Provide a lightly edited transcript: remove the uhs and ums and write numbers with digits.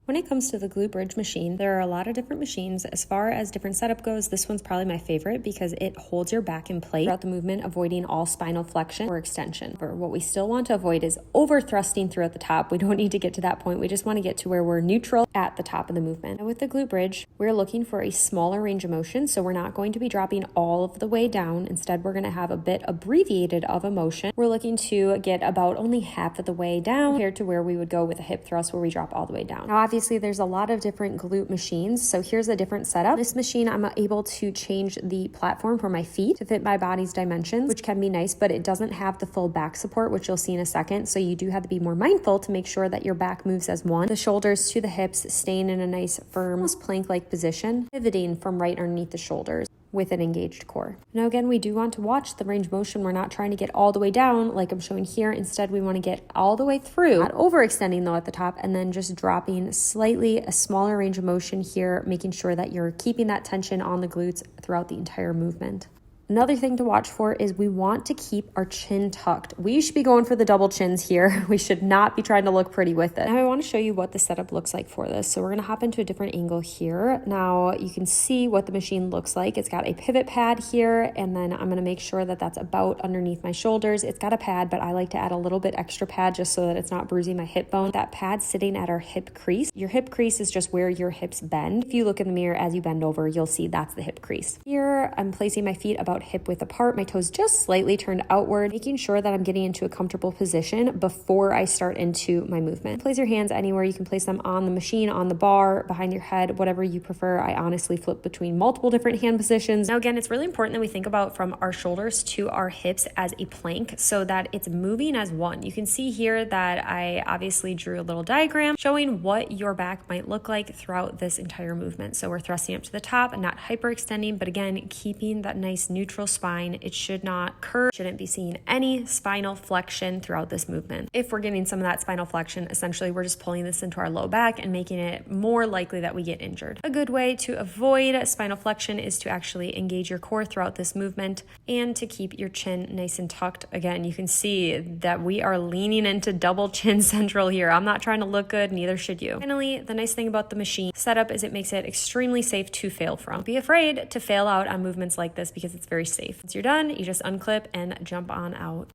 When it comes to the glute bridge machine, there are a lot of different machines. As far as different setup goes, this one's probably my favorite because it holds your back in place throughout the movement, avoiding all spinal flexion or extension. But what we still want to avoid is over thrusting throughout the top. We don't need to get to that point. We just want to get to where we're neutral at the top of the movement. And with the glute bridge, we're looking for a smaller range of motion. So we're not going to be dropping all of the way down. Instead, we're going to have a bit abbreviated of a motion. We're looking to get about only half of the way down compared to where we would go with a hip thrust where we drop all the way down. Now, obviously, there's a lot of different glute machines. So here's a different setup. This machine, I'm able to change the platform for my feet to fit my body's dimensions, which can be nice, but it doesn't have the full back support, which you'll see in a second. So you do have to be more mindful to make sure that your back moves as one. The shoulders to the hips, staying in a nice firm plank-like position, pivoting from right underneath the shoulders with an engaged core. Now again, we do want to watch the range of motion. We're not trying to get all the way down like I'm showing here. Instead, we want to get all the way through, not overextending though at the top, and then just dropping slightly a smaller range of motion here, making sure that you're keeping that tension on the glutes throughout the entire movement. Another thing to watch for is we want to keep our chin tucked. We should be going for the double chins here. We should not be trying to look pretty with it. Now I want to show you what the setup looks like for this. So we're going to hop into a different angle here. Now you can see what the machine looks like. It's got a pivot pad here, and then I'm going to make sure that that's about underneath my shoulders. It's got a pad, but I like to add a little bit extra pad just so that it's not bruising my hip bone. That pad's sitting at our hip crease. Your hip crease is just where your hips bend. If you look in the mirror as you bend over, you'll see that's the hip crease. Here, I'm placing my feet about hip width apart, my toes just slightly turned outward, making sure that I'm getting into a comfortable position before I start into my movement. Place your hands anywhere. You can place them on the machine, on the bar, behind your head, whatever you prefer. I honestly flip between multiple different hand positions. Now again, it's really important that we think about from our shoulders to our hips as a plank so that it's moving as one. You can see here that I obviously drew a little diagram showing what your back might look like throughout this entire movement. So we're thrusting up to the top and not hyperextending, but again, keeping that nice neutral spine. It should not curve, shouldn't be seeing any spinal flexion throughout this movement. If we're getting some of that spinal flexion, essentially we're just pulling this into our low back and making it more likely that we get injured. A good way to avoid spinal flexion is to actually engage your core throughout this movement and to keep your chin nice and tucked. Again, you can see that we are leaning into double chin central here. I'm not trying to look good, neither should you. Finally, the nice thing about the machine setup is it makes it extremely safe to fail from. Don't be afraid to fail out on movements like this because it's very safe. Once you're done, you just unclip and jump on out.